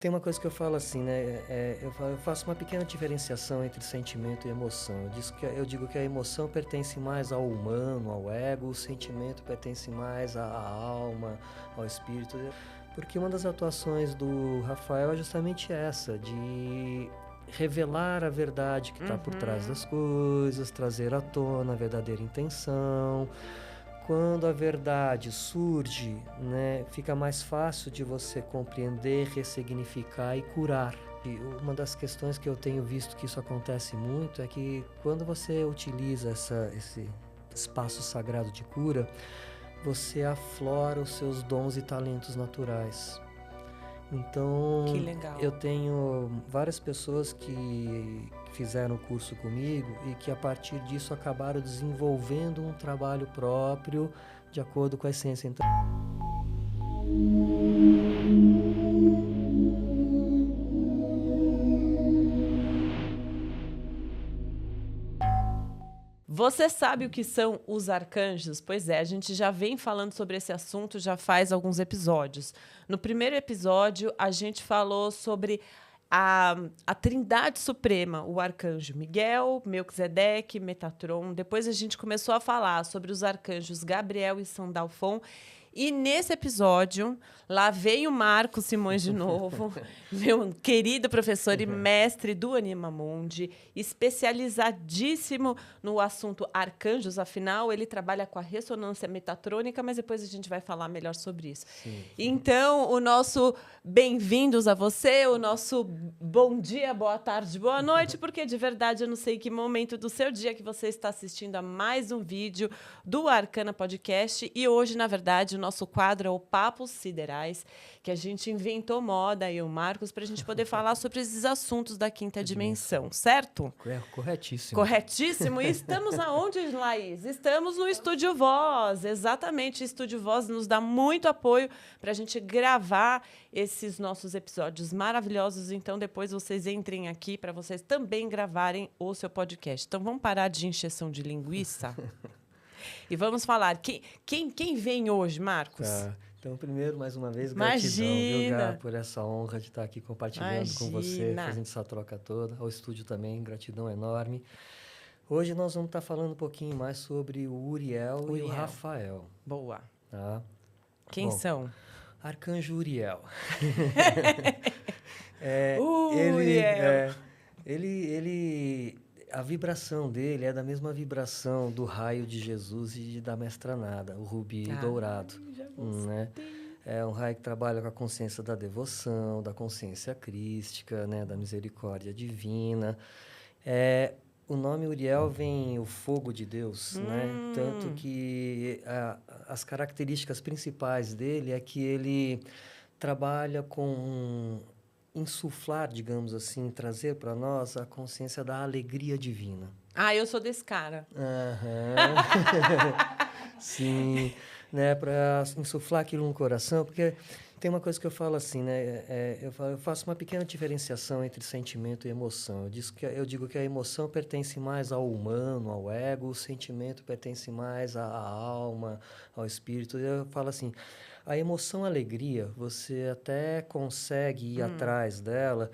Tem uma coisa que eu falo assim, né? Eu faço uma pequena diferenciação entre sentimento e emoção. Eu digo que a emoção pertence mais ao humano, ao ego, o sentimento pertence mais à alma, ao espírito. Porque uma das atuações do Rafael é justamente essa, de revelar a verdade que está por trás das coisas, trazer à tona a verdadeira intenção. Quando a verdade surge, né, fica mais fácil de você compreender, ressignificar e curar. E uma das questões que eu tenho visto que isso acontece muito é que quando você utiliza esse espaço sagrado de cura, você aflora os seus dons e talentos naturais. Então, Que legal. eu tenho várias pessoas que fizeram o curso comigo e que a partir disso acabaram desenvolvendo um trabalho próprio de acordo com a essência. Então, você sabe o que são os arcanjos? Pois é, a gente já vem falando sobre esse assunto já faz alguns episódios. No primeiro episódio, a gente falou sobre a Trindade Suprema, o arcanjo Miguel, Melquisedeque, Metatron. Depois a gente começou a falar sobre os arcanjos Gabriel e Sandalfon. E nesse episódio, lá veio o Marcos Simões de novo, meu querido professor e mestre do Anima Mundi, especializadíssimo no assunto arcanjos, afinal, ele trabalha com a ressonância metatrônica, mas depois a gente vai falar melhor sobre isso. sim. Então, o nosso bem-vindos a você, o nosso bom dia, boa tarde, boa noite, porque de verdade eu não sei que momento do seu dia que você está assistindo a mais um vídeo do Arcana Podcast. E hoje, na verdade, o nosso quadro é o Papos Siderais, que a gente inventou moda, eu e o Marcos, para a gente poder falar sobre esses assuntos da quinta dimensão, certo? Corretíssimo. Corretíssimo. E estamos aonde, Laís? Estamos no Estúdio Voz. Exatamente, o Estúdio Voz nos dá muito apoio para a gente gravar esses nossos episódios maravilhosos. Então, depois vocês entrem aqui para vocês também gravarem o seu podcast. Então, vamos parar de encheção de linguiça? E vamos falar. Quem vem hoje, Marcos? Tá. Então, primeiro, mais uma vez, gratidão, viu, Gá, por essa honra de estar aqui compartilhando com você, fazendo essa troca toda. Ao estúdio também, gratidão enorme. Hoje nós vamos estar falando um pouquinho mais sobre o Uriel e o Rafael. Boa. Tá? Quem são? Arcanjo Uriel. Uriel. A vibração dele é da mesma vibração do raio de Jesus e da Mestra Nada, o rubi dourado. Né? É um raio que trabalha com a consciência da devoção, da consciência crística, né? Da misericórdia divina. O nome Uriel vem o fogo de Deus, né? Tanto que as características principais dele é que ele trabalha com insuflar, digamos assim, trazer para nós a consciência da alegria divina. Ah, eu sou desse cara. Sim, né? Para insuflar aquilo no coração, porque tem uma coisa que eu falo assim, né? Eu faço uma pequena diferenciação entre sentimento e emoção. Eu digo que a emoção pertence mais ao humano, ao ego, o sentimento pertence mais à alma, ao espírito. Eu falo assim, a emoção alegria, você até consegue ir atrás dela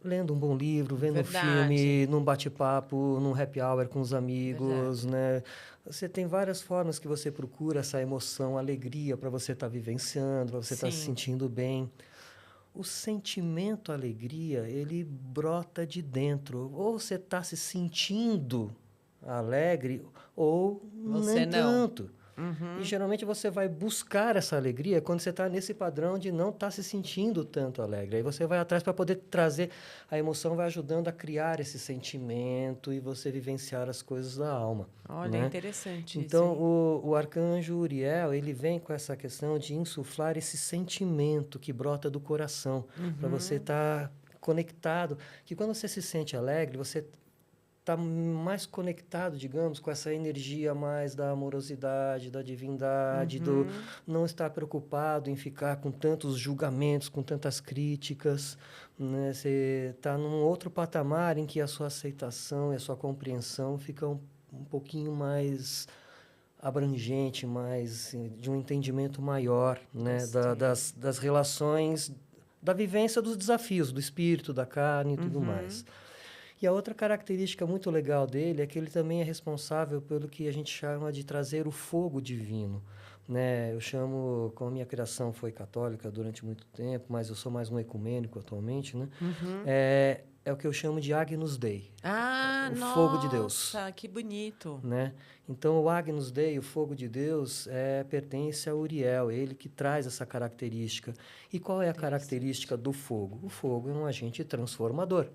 lendo um bom livro, vendo um filme, num bate-papo, num happy hour com os amigos, né? Você tem várias formas que você procura essa emoção, alegria para você estar vivenciando, para você estar se sentindo bem. O sentimento alegria, ele brota de dentro. Ou você está se sentindo alegre, ou você nem tanto. E geralmente você vai buscar essa alegria quando você está nesse padrão de não estar se sentindo tanto alegre. Aí você vai atrás para poder trazer, a emoção vai ajudando a criar esse sentimento e você vivenciar as coisas da alma. Olha, né? Interessante então, isso. o arcanjo Uriel, ele vem com essa questão de insuflar esse sentimento que brota do coração, para você estar conectado, que quando você se sente alegre, você está mais conectado, digamos, com essa energia mais da amorosidade, da divindade, do não estar preocupado em ficar com tantos julgamentos, com tantas críticas. Né? Você está num outro patamar em que a sua aceitação e a sua compreensão ficam um pouquinho mais abrangente, mais de um entendimento maior, né? Das relações da vivência dos desafios, do espírito, da carne e tudo mais. E a outra característica muito legal dele é que ele também é responsável pelo que a gente chama de trazer o fogo divino. Né? Eu chamo, como a minha criação foi católica durante muito tempo, mas eu sou mais um ecumênico atualmente, né? É o que eu chamo de Agnus Dei, Ah, o nossa, fogo de Deus. Que bonito. Né? Então, o Agnus Dei, o fogo de Deus, pertence a Uriel, ele que traz essa característica. E qual é a característica do fogo? O fogo é um agente transformador.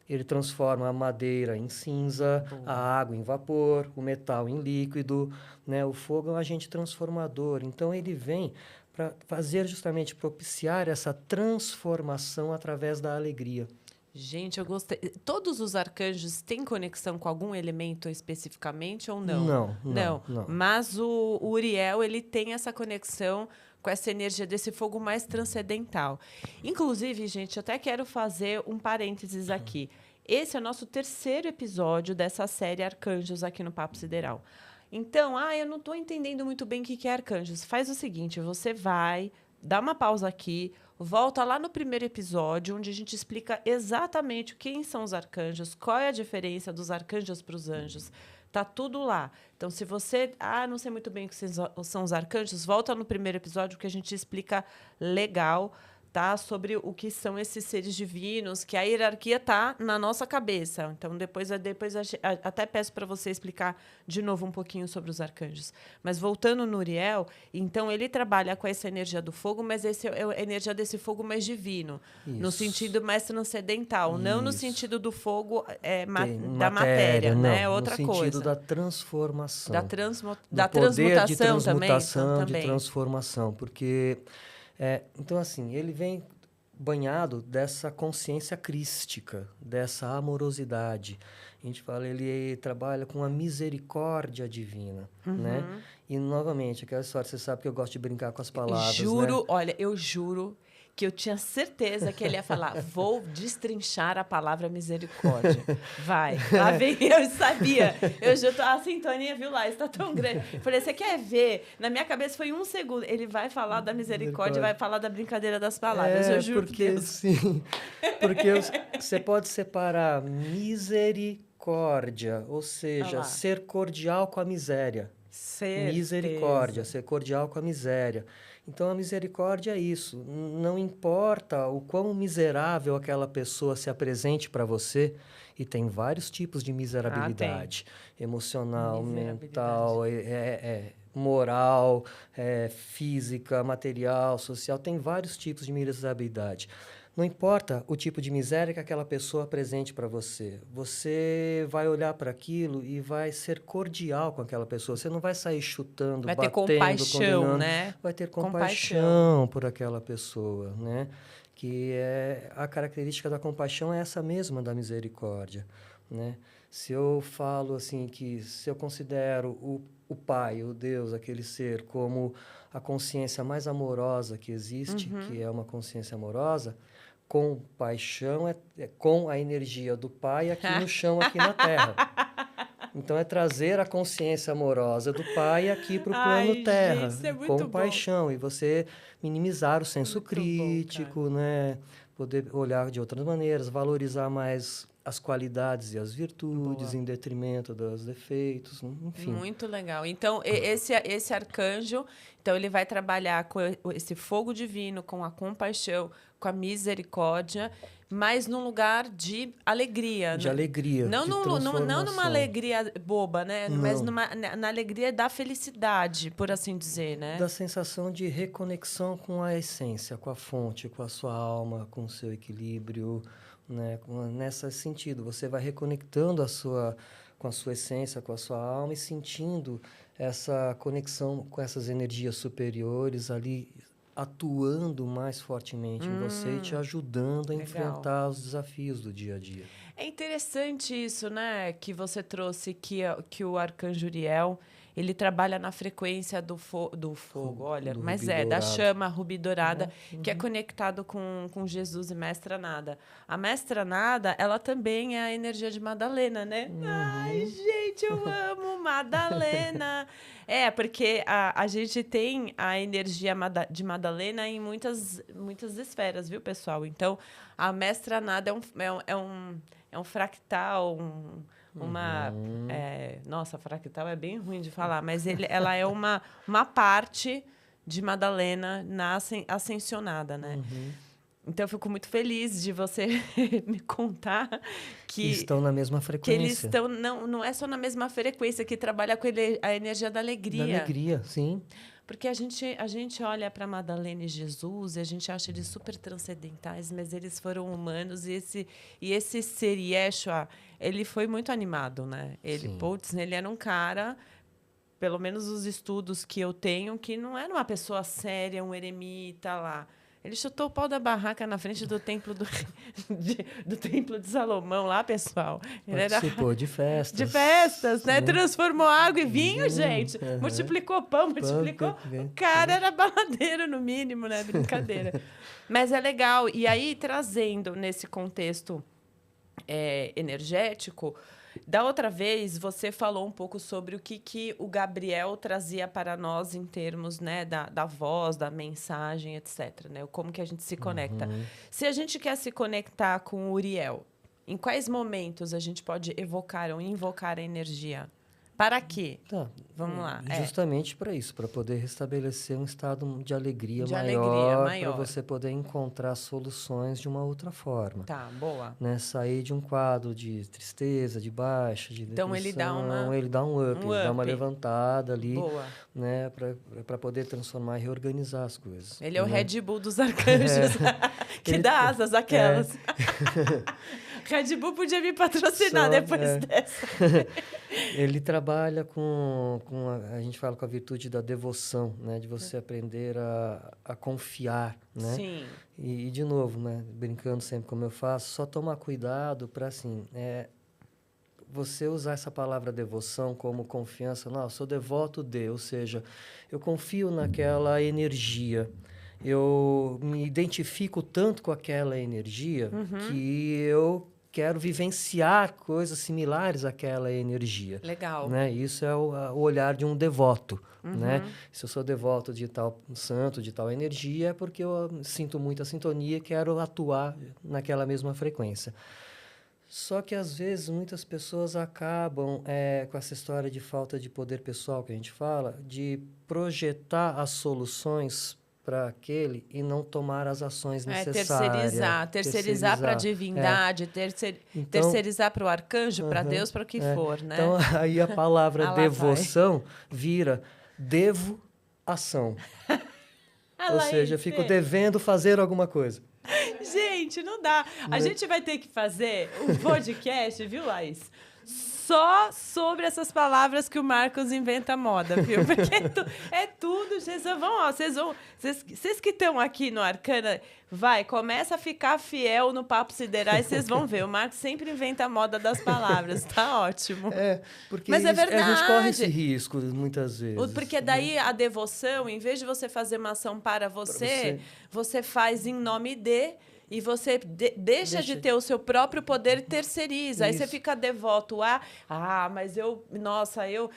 Ele transforma a madeira em cinza, a água em vapor, o metal em líquido, né? O fogo é um agente transformador. Então, ele vem para fazer justamente propiciar essa transformação através da alegria. Gente, eu gostei. Todos os arcanjos têm conexão com algum elemento especificamente ou não? Não. Mas o Uriel, ele tem essa conexão com essa energia desse fogo mais transcendental. Inclusive, gente, eu até quero fazer um parênteses aqui. Esse é o nosso 3º episódio dessa série Arcanjos aqui no Papo Sideral. Então, eu não estou entendendo muito bem o que é arcanjos. Faz o seguinte, você vai, dá uma pausa aqui, volta lá no 1º episódio, onde a gente explica exatamente quem são os arcanjos, qual é a diferença dos arcanjos para os anjos. Tá tudo lá. Então, se você... não sei muito bem o que são os arcanjos, volta no 1º episódio que a gente explica legal, tá? Sobre o que são esses seres divinos, que a hierarquia tá na nossa cabeça. Então, depois até peço para você explicar de novo um pouquinho sobre os arcanjos. Mas voltando no Uriel, então ele trabalha com essa energia do fogo, mas essa é a energia desse fogo mais divino, no sentido mais transcendental, não no sentido do fogo da matéria, né? Outra coisa. No sentido da transformação. Da transmutação também. De transformação, porque... então, assim, ele vem banhado dessa consciência crística, dessa amorosidade. A gente fala, ele trabalha com a misericórdia divina, né? E, novamente, aquela história, você sabe que eu gosto de brincar com as palavras, né? Olha, eu juro que eu tinha certeza que ele ia falar, vou destrinchar a palavra misericórdia. Vai, lá vem, eu sabia. A sintonia, viu lá, está tão grande. Falei, você quer ver? Na minha cabeça foi 1 segundo. Ele vai falar da misericórdia, vai falar da brincadeira das palavras, eu juro porque, por Deus. Sim, porque você pode separar misericórdia, ou seja, ser cordial com a miséria. Misericórdia, ser cordial com a miséria. Então, a misericórdia é isso. Não importa o quão miserável aquela pessoa se apresente para você, e tem vários tipos de miserabilidade. Emocional, mental, moral, física, material, social. Tem vários tipos de miserabilidade. Não importa o tipo de miséria que aquela pessoa apresente para você. Você vai olhar para aquilo e vai ser cordial com aquela pessoa. Você não vai sair chutando, vai batendo, ter compaixão, condenando. né? Vai ter compaixão por aquela pessoa, né? Que a característica da compaixão é essa mesma da misericórdia, né? Se eu falo assim se eu considero o Pai, o Deus, aquele ser, como a consciência mais amorosa que existe, que é uma consciência amorosa, compaixão com a energia do Pai aqui no chão, aqui na Terra. Então, é trazer a consciência amorosa do Pai aqui para o plano Terra, gente, com paixão. E você minimizar o senso crítico, né? Poder olhar de outras maneiras, valorizar mais as qualidades e as virtudes em detrimento dos defeitos, enfim. Muito legal. Então, esse arcanjo, então ele vai trabalhar com esse fogo divino, com a compaixão, com a misericórdia, mas num lugar de alegria. De alegria, não de transformação. Não numa alegria boba, né? Não. Mas na alegria da felicidade, por assim dizer, né? Da sensação de reconexão com a essência, com a fonte, com a sua alma, com o seu equilíbrio, né? Nesse sentido, você vai reconectando com a sua essência, com a sua alma e sentindo essa conexão com essas energias superiores ali, atuando mais fortemente em você e te ajudando a enfrentar os desafios do dia a dia. É interessante isso, né? Que você trouxe que o Arcanjo Uriel, ele trabalha na frequência do fogo, olha, mas da chama rubi dourada, que é conectado com Jesus e Mestra Nada. A Mestra Nada, ela também é a energia de Madalena, né? Ai, gente, eu amo Madalena. Porque a gente tem a energia de Madalena em muitas esferas, viu, pessoal? Então, a Mestra Nada é um fractal, nossa, fractal é bem ruim de falar, mas ela é uma parte de Madalena na ascensionada, né? Então, eu fico muito feliz de você me contar que estão na mesma frequência. Que eles estão... Não é só na mesma frequência, que trabalha com a energia da alegria. Da alegria, sim. Porque a gente olha para Madalena e Jesus e a gente acha eles super transcendentais, mas eles foram humanos. E esse ser Yeshua, ele foi muito animado, né? Ele era um cara... Pelo menos os estudos que eu tenho, que não era uma pessoa séria, um eremita lá. Ele chutou o pau da barraca na frente do templo do templo de Salomão lá, pessoal. Ele participou de festas. De festas, né? Transformou água em vinho, gente. Multiplicou pão, multiplicou... O cara era baladeiro, no mínimo, né? Brincadeira. Mas é legal. E aí, trazendo nesse contexto energético... Da outra vez, você falou um pouco sobre o que o Gabriel trazia para nós em termos, né, da voz, da mensagem, etc. Né? Como que a gente se conecta. Se a gente quer se conectar com o Uriel, em quais momentos a gente pode evocar ou invocar a energia? Para quê? Vamos lá. Justamente para isso, para poder restabelecer um estado de alegria maior. Para você poder encontrar soluções de uma outra forma. Tá, boa. Né? Sair de um quadro de tristeza, de baixa, de depressão. Então, ele dá um up, ele dá uma levantada ali. Boa. Né? Para poder transformar e reorganizar as coisas. Ele é o Red Bull dos arcanjos, que dá asas àquelas. Red Bull podia me patrocinar depois dessa. Ele trabalha a gente fala com a virtude da devoção, né? De você aprender a confiar, né? Sim. E, de novo, né? Brincando sempre como eu faço, só tomar cuidado para, assim, você usar essa palavra devoção como confiança. Não, eu sou devoto de, ou seja, eu confio naquela energia. Eu me identifico tanto com aquela energia que eu quero vivenciar coisas similares àquela energia. Legal. Né? Isso é o olhar de um devoto. Né? Se eu sou devoto de tal santo, de tal energia, é porque eu sinto muita sintonia e quero atuar naquela mesma frequência. Só que, às vezes, muitas pessoas acabam com essa história de falta de poder pessoal que a gente fala, de projetar as soluções para aquele e não tomar as ações necessárias. Terceirizar para a divindade, terceirizar para o arcanjo, para Deus, para o que for, né? Então, aí a palavra devoção vira devo-ação. Ou seja, eu fico devendo fazer alguma coisa. Gente, não dá. A gente vai ter que fazer um podcast, viu, Laís? Só sobre essas palavras que o Marcos inventa moda, viu? Porque é tudo, vocês que estão aqui no Arcana, começa a ficar fiel no Papo Siderais, vocês vão ver. O Marcos sempre inventa a moda das palavras, tá ótimo. Porque mas é verdade. A gente corre esse risco muitas vezes. Porque daí a devoção, em vez de você fazer uma ação para você faz em nome de... E você deixa de ter o seu próprio poder e terceiriza. Aí você fica devoto mas eu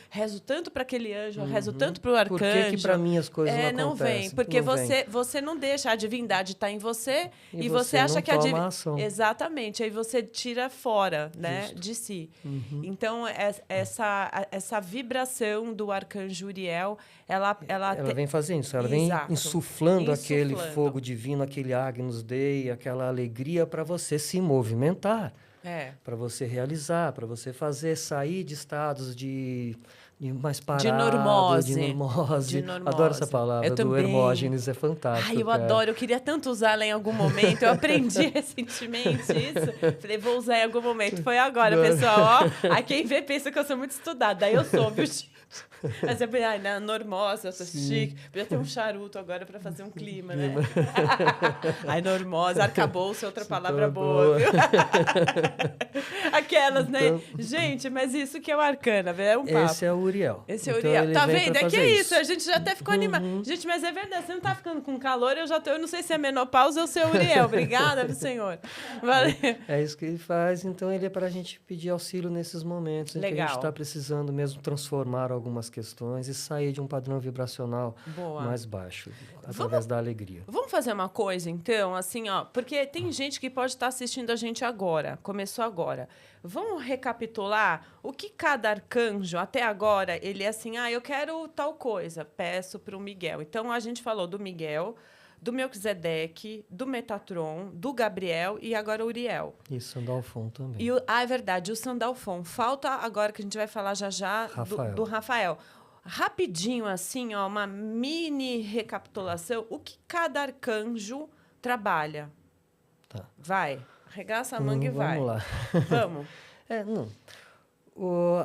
rezo tanto para aquele anjo, eu rezo tanto para o arcanjo. Por que para mim as coisas não acontecem? Vem, porque você não deixa, a divindade está em você e você acha que a divindade... Exatamente, aí você tira fora, né, de si. Então, essa vibração do arcanjo Uriel, ela vem fazendo isso, ela vem insuflando aquele fogo divino, aquele Agnus Dei, aquela alegria para você se movimentar, para você realizar, para você sair de estados de mais parado, de normose. Adoro essa palavra, do Hermógenes, é fantástico. Eu adoro, eu queria tanto usá-la em algum momento, eu aprendi recentemente isso. Falei, vou usar em algum momento. Foi agora, pessoal. A quem vê pensa que eu sou muito estudada, daí eu sou, viu, Mas eu falei, na normose, eu sou chique. Podia ter um charuto agora para fazer um clima, né? Normose, arcabouço é outra palavra boa, viu? Aquelas, né? Então, Gente, mas isso que é o Arcana, é um papo. esse é o Uriel. Esse é o Então, Uriel. ele Tá vem vendo? pra É que fazer é isso. A gente já até ficou animado. Gente, mas é verdade. Você não tá ficando com calor, eu não sei se é menopausa ou se é Uriel. Obrigada, senhor. Valeu. É isso que ele faz, então ele é para a gente pedir auxílio nesses momentos em que a gente Legal. está precisando mesmo transformar algumas questões e sair de um padrão vibracional Boa. mais baixo, através da alegria. Vamos fazer uma coisa, então, assim, ó, porque tem gente que pode estar assistindo a gente agora, começou agora. Vamos recapitular o que cada arcanjo, até agora, ele é assim, eu quero tal coisa, peço para o Miguel. Então, a gente falou do Miguel, do Melquisedeque, do Metatron, do Gabriel e agora o Uriel. E Sandalfon também. E é verdade, o Sandalfon. Falta agora que a gente vai falar já do Rafael. Rapidinho, assim, ó, uma mini recapitulação. O que cada arcanjo trabalha? Tá. Vai. Arregaça a manga e vai. Vamos lá. Vamos.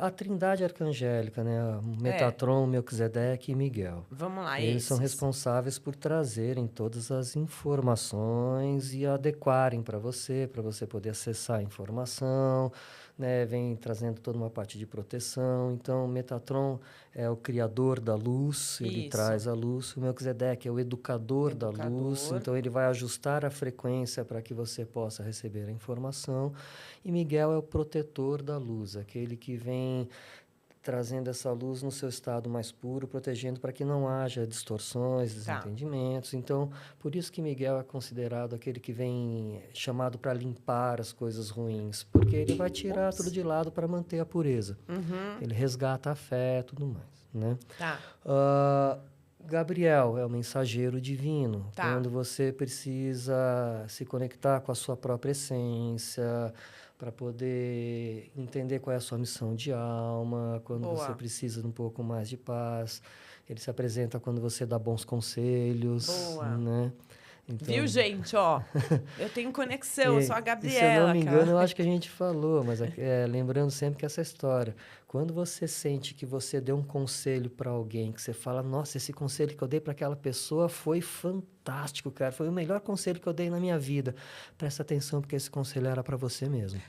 A trindade arcangélica, né? Metatron, Melquisedeque e Miguel. Vamos lá, Eles são responsáveis por trazerem todas as informações e adequarem para você poder acessar a informação, né? Vem trazendo toda uma parte de proteção. Então, Metatron é o criador da luz, ele traz a luz. O Melquisedeque é o educador da luz, então ele vai ajustar a frequência para que você possa receber a informação. E Miguel é o protetor da luz, aquele que vem trazendo essa luz no seu estado mais puro, protegendo para que não haja distorções, desentendimentos. Então, por isso que Miguel é considerado aquele que vem chamado para limpar as coisas ruins, porque ele vai tirar tudo de lado para manter a pureza. Ele resgata a fé e tudo mais, né? Gabriel é o mensageiro divino. Quando você precisa se conectar com a sua própria essência, para poder entender qual é a sua missão de alma, quando você precisa de um pouco mais de paz. Ele se apresenta quando você dá bons conselhos, né? Então, viu, gente? Ó, eu tenho conexão, eu sou a Gabriela. Se eu não me engano, eu acho que a gente falou, mas lembrando sempre que essa história, quando você sente que você deu um conselho para alguém, que você fala, nossa, esse conselho que eu dei para aquela pessoa foi fantástico, cara, foi o melhor conselho que eu dei na minha vida. Presta atenção, porque esse conselho era para você mesmo.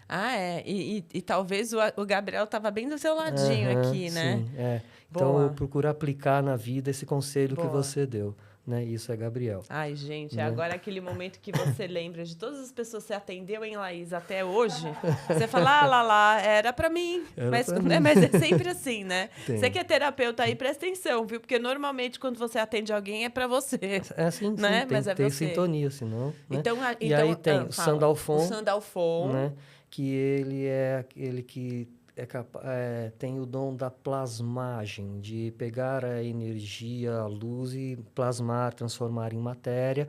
E talvez o Gabriel estava bem do seu ladinho aqui, né? Sim, Então, procura aplicar na vida esse conselho que você deu. Né? Isso é Gabriel. Ai, gente, agora aquele momento que você lembra de todas as pessoas que você atendeu em Laís até hoje, você fala, lá, era pra mim. Mas é sempre assim, né? Você que é terapeuta aí, presta atenção, viu? Porque normalmente quando você atende alguém é pra você. É assim, né? Tem que ter sintonia, senão... Né? Então, e aí tem o Sandalfon, né? Que ele é aquele que tem o dom da plasmagem, de pegar a energia, a luz e plasmar, transformar em matéria.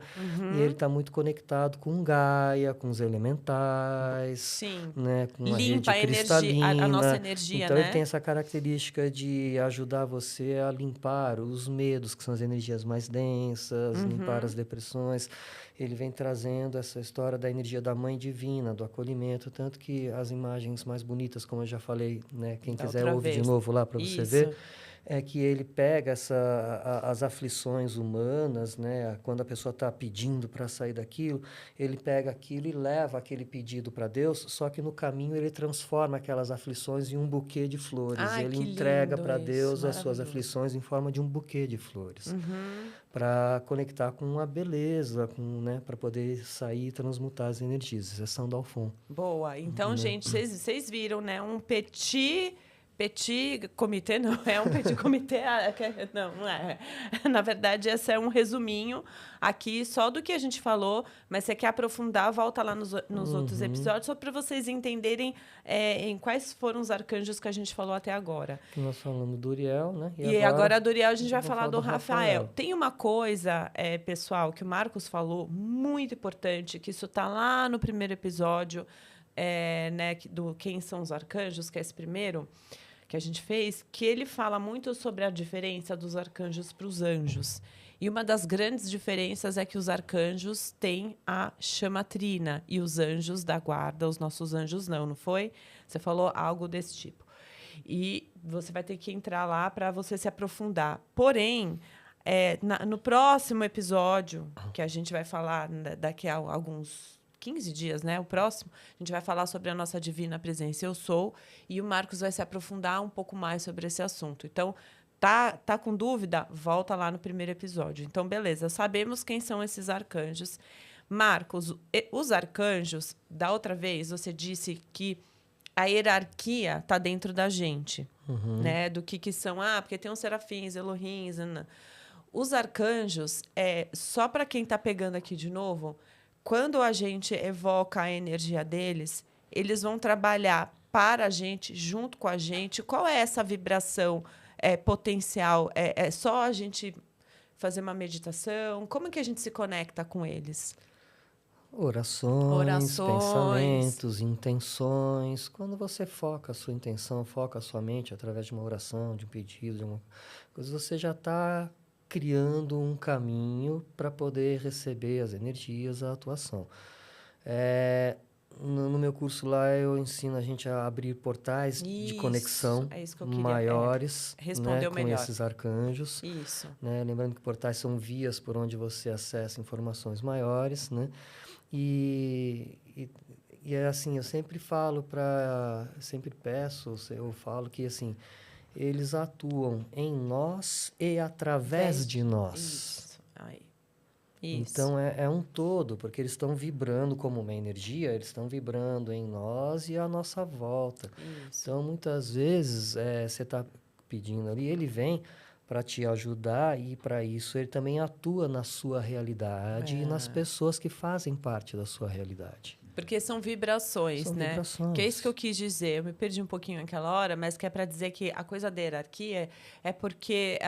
E ele está muito conectado com Gaia, com os elementais, né? Com a rede cristalina. A nossa energia, então, né? ele tem essa característica de ajudar você a limpar os medos, que são as energias mais densas, limpar as depressões. Ele vem trazendo essa história da energia da Mãe Divina, do acolhimento, tanto que as imagens mais bonitas, como eu já falei, né, quem quiser ouve de novo lá para você ver, é que ele pega as aflições humanas, né, quando a pessoa está pedindo para sair daquilo, ele pega aquilo e leva aquele pedido para Deus, só que no caminho ele transforma aquelas aflições em um buquê de flores. Ele entrega para Deus as suas aflições em forma de um buquê de flores. Para conectar com a beleza, né, para poder sair e transmutar as energias. Isso é Sandalfon. Boa. Então, gente, vocês viram, né? Um petit comitê, não é um petit comitê, não é. Na verdade, esse é um resuminho aqui só do que a gente falou, mas você quer aprofundar, volta lá nos outros episódios, só para vocês entenderem em quais foram os arcanjos que a gente falou até agora. Nós falamos do Uriel, né? E agora do Uriel a gente vai falar do Rafael. Tem uma coisa, pessoal, que o Marcos falou, muito importante, que isso está lá no primeiro episódio, né, do Quem São os Arcanjos, que é esse primeiro que a gente fez, que ele fala muito sobre a diferença dos arcanjos para os anjos. E uma das grandes diferenças é que os arcanjos têm a chamatrina e os anjos da guarda, os nossos anjos não foi? Você falou algo desse tipo. E você vai ter que entrar lá para você se aprofundar. Porém, no próximo episódio, que a gente vai falar daqui a alguns 15 dias, né? O próximo, a gente vai falar sobre a nossa divina presença Eu Sou, e o Marcos vai se aprofundar um pouco mais sobre esse assunto. Então, tá com dúvida? Volta lá no primeiro episódio. Então, beleza, sabemos quem são esses arcanjos. Marcos, os arcanjos, da outra vez, você disse que a hierarquia está dentro da gente, né? Do que são... porque tem os serafins, Elohims... Os arcanjos, só para quem está pegando aqui de novo, quando a gente evoca a energia deles, eles vão trabalhar para a gente, junto com a gente. Qual é essa vibração potencial? É só a gente fazer uma meditação? Como que a gente se conecta com eles? Orações, pensamentos, intenções. Quando você foca a sua intenção, foca a sua mente através de uma oração, de um pedido, de uma coisa, você já está criando um caminho para poder receber as energias, a atuação. No meu curso lá, eu ensino a gente a abrir portais de conexão maiores, né, com esses arcanjos. Isso. Né? Lembrando que portais são vias por onde você acessa informações maiores, né? E é assim, eu sempre falo que assim, eles atuam em nós e através de nós. Isso. Então, é um todo, porque eles estão vibrando como uma energia, eles estão vibrando em nós e à nossa volta. Isso. Então, muitas vezes, você está pedindo ali, ele vem para te ajudar e, para isso, ele também atua na sua realidade e nas pessoas que fazem parte da sua realidade. Porque são vibrações, né? Vibrações. Que é isso que eu quis dizer. Eu me perdi um pouquinho naquela hora, mas que é para dizer que a coisa da hierarquia é porque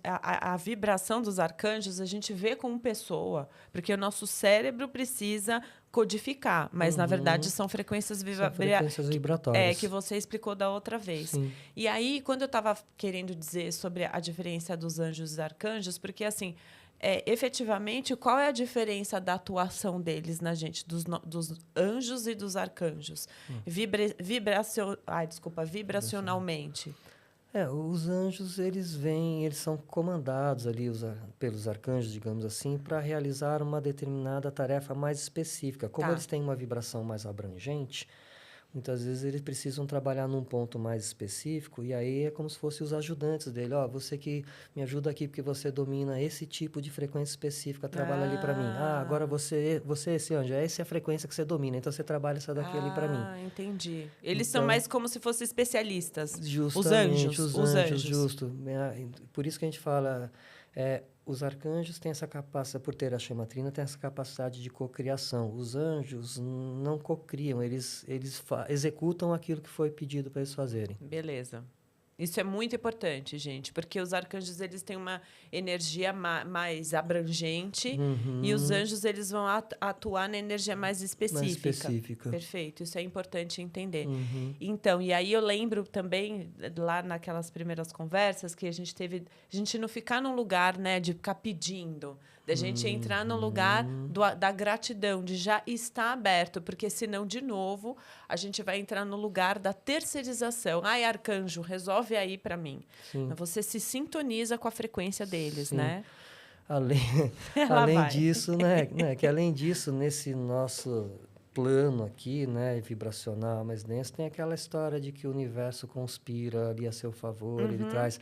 a vibração dos arcanjos a gente vê como pessoa, porque o nosso cérebro precisa codificar, mas na verdade são frequências vibratórias. Que você explicou da outra vez. Sim. E aí, quando eu estava querendo dizer sobre a diferença dos anjos e dos arcanjos, porque assim, efetivamente, qual é a diferença da atuação deles na gente, dos anjos e dos arcanjos? Vibracionalmente. Os anjos, eles são comandados ali pelos arcanjos, digamos assim, para realizar uma determinada tarefa mais específica. Como eles têm uma vibração mais abrangente, muitas vezes eles precisam trabalhar num ponto mais específico, e aí é como se fossem os ajudantes dele. Você que me ajuda aqui porque você domina esse tipo de frequência específica, trabalha ali para mim. Agora você esse anjo, essa é a frequência que você domina, então você trabalha essa daqui ali para mim. Entendi. Eles são mais como se fossem especialistas. Justamente, os anjos. Justo. Por isso que a gente fala... os arcanjos têm essa capacidade, por ter a chamatrina, têm essa capacidade de cocriação. Os anjos não cocriam, eles executam aquilo que foi pedido para eles fazerem. Beleza. Isso é muito importante, gente, porque os arcanjos eles têm uma energia mais abrangente e os anjos eles vão atuar na energia mais específica. Perfeito, isso é importante entender. Então, e aí eu lembro também, lá naquelas primeiras conversas, que a gente não ficar num lugar, né, de ficar pedindo, da gente entrar no lugar da gratidão, de já estar aberto, porque senão, de novo, a gente vai entrar no lugar da terceirização. Arcanjo, resolve aí para mim. Sim. Você se sintoniza com a frequência deles, né? Além disso, que além disso, nesse nosso plano aqui, né, vibracional mais denso, tem aquela história de que o universo conspira ali a seu favor, ele traz...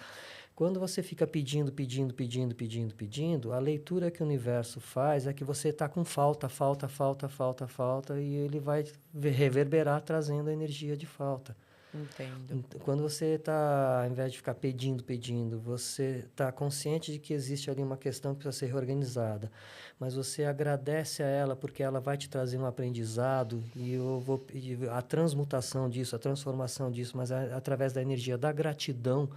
Quando você fica pedindo, a leitura que o universo faz é que você está com falta, e ele vai reverberar trazendo a energia de falta. Entendo. Quando você está, ao invés de ficar pedindo, você está consciente de que existe ali uma questão que precisa ser reorganizada, mas você agradece a ela porque ela vai te trazer um aprendizado e eu vou pedir a transmutação disso, a transformação disso, mas através da energia da gratidão,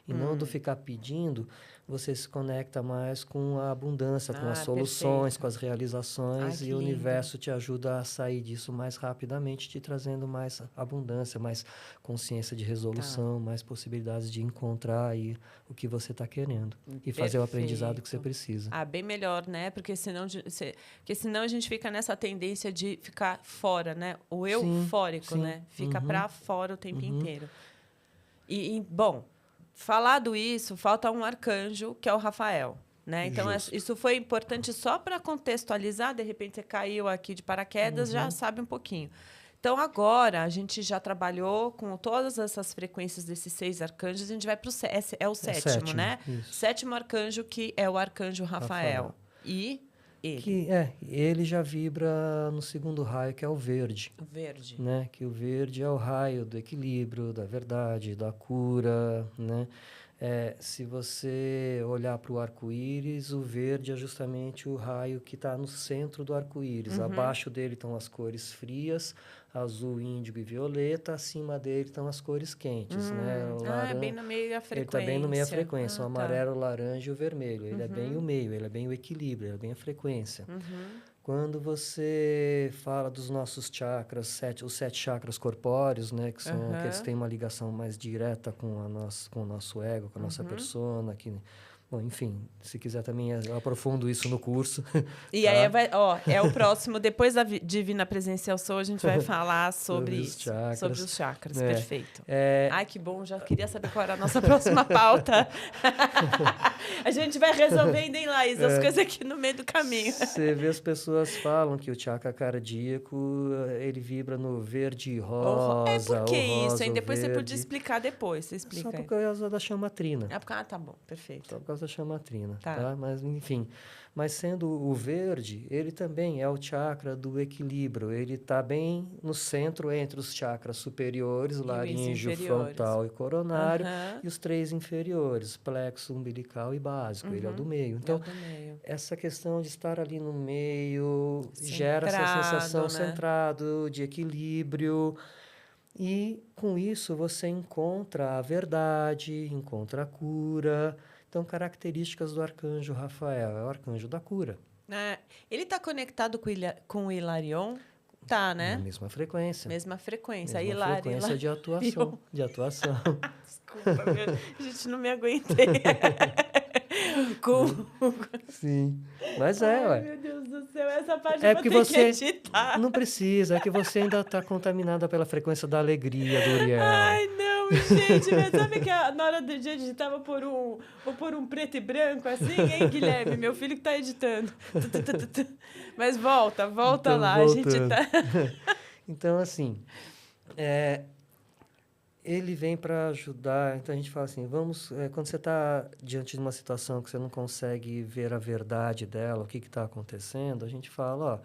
e não do ficar pedindo, você se conecta mais com a abundância, com as soluções, com as realizações, e o universo te ajuda a sair disso mais rapidamente, te trazendo mais abundância, mais consciência de resolução, mais possibilidades de encontrar aí o que você está querendo e fazer o aprendizado que você precisa. Bem melhor, né? Porque senão a gente fica nessa tendência de ficar fora, né? O eufórico, né? Fica para fora o tempo inteiro. Bom... Falado isso, falta um arcanjo, que é o Rafael, né? Então, Justo. isso foi importante só para contextualizar. De repente, você caiu aqui de paraquedas, já sabe um pouquinho. Então, agora, a gente já trabalhou com todas essas frequências desses 6 arcanjos. A gente vai para o sétimo, né? Isso. Sétimo arcanjo, que é o arcanjo Rafael. E ele? Ele já vibra no segundo raio, que é o verde. O verde. Né? Que o verde é o raio do equilíbrio, da verdade, da cura, né? Se você olhar para o arco-íris, o verde é justamente o raio que está no centro do arco-íris. Abaixo dele estão as cores frias, azul, índigo e violeta. Acima dele estão as cores quentes, né? É bem no meio da frequência. Ele está bem no meio da frequência, o tá. amarelo, o laranja e o vermelho. Ele é bem o meio, ele é bem o equilíbrio, ele é bem a frequência. Quando você fala dos nossos chakras, os 7 chakras corpóreos, né, que são aqueles que têm uma ligação mais direta com o nosso ego, com a nossa persona, bom, enfim, se quiser também eu aprofundo isso no curso. E aí é o próximo, depois da Divina Presencial Soul, a gente vai falar sobre isso, sobre os chakras. Perfeito. Ai, que bom, já queria saber qual era a nossa próxima pauta. A gente vai resolvendo, hein, Laís, as coisas aqui no meio do caminho. Você vê as pessoas falam que o chakra cardíaco, ele vibra no verde e rosa. Por que isso, hein? Depois verde. Você podia explicar depois, você explica. Só por causa da chamatrina. Tá bom, perfeito. Só por causa da chamatrina, tá? Mas, enfim, mas sendo o verde, ele também é o chakra do equilíbrio. Ele está bem no centro entre os chakras superiores, laríngeo, frontal e coronário, e os 3 inferiores, plexo, umbilical e básico. Ele é o do meio. Então, essa questão de estar ali no meio gera essa sensação centrado, de equilíbrio. E, com isso, você encontra a verdade, encontra a cura. Então, características do arcanjo Rafael. É o arcanjo da cura. Ele está conectado com o Hilarion? Tá, né? Na mesma frequência. Mesma frequência. Frequência de atuação. Desculpa, a gente não me aguentei. Sim. Mas ué. Meu Deus do céu, essa parte eu vou ter que editar. Não precisa, é que você ainda está contaminada pela frequência da alegria do Uriel. Ai, não, gente, mas sabe que na hora de editar vou pôr um preto e branco assim, hein, Guilherme? Meu filho que está editando. Mas volta então, lá, voltando. A gente tá... Então, assim, ele vem para ajudar. Então, a gente fala assim, quando você está diante de uma situação que você não consegue ver a verdade dela, o que está acontecendo, a gente fala,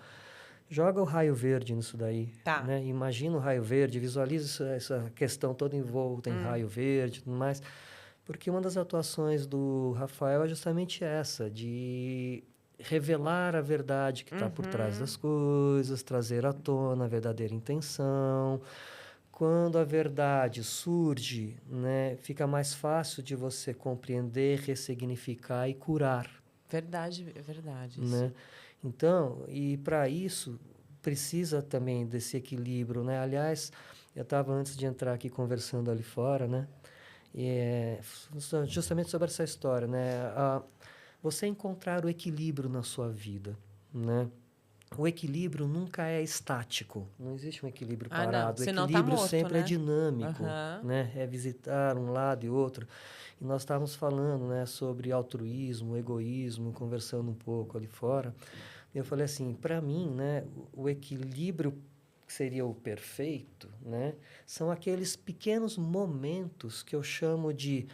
joga o raio verde nisso daí. Tá. Né? Imagina o raio verde, visualiza essa questão toda envolta em raio verde e tudo mais. Porque uma das atuações do Rafael é justamente essa, de revelar a verdade que está por trás das coisas, trazer à tona a verdadeira intenção. Quando a verdade surge, né, fica mais fácil de você compreender, ressignificar e curar. Verdade, é verdade. Né? Então, e para isso, precisa também desse equilíbrio. Né? Aliás, eu estava antes de entrar aqui conversando ali fora, né? Justamente sobre essa história. Né? Você encontrar o equilíbrio na sua vida, né? O equilíbrio nunca é estático. Não existe um equilíbrio parado. O equilíbrio sempre é dinâmico. Né? É visitar um lado e outro. E nós estávamos falando, né, sobre altruísmo, egoísmo, conversando um pouco ali fora. Eu falei assim, para mim, né, o equilíbrio que seria o perfeito, né, são aqueles pequenos momentos que eu chamo de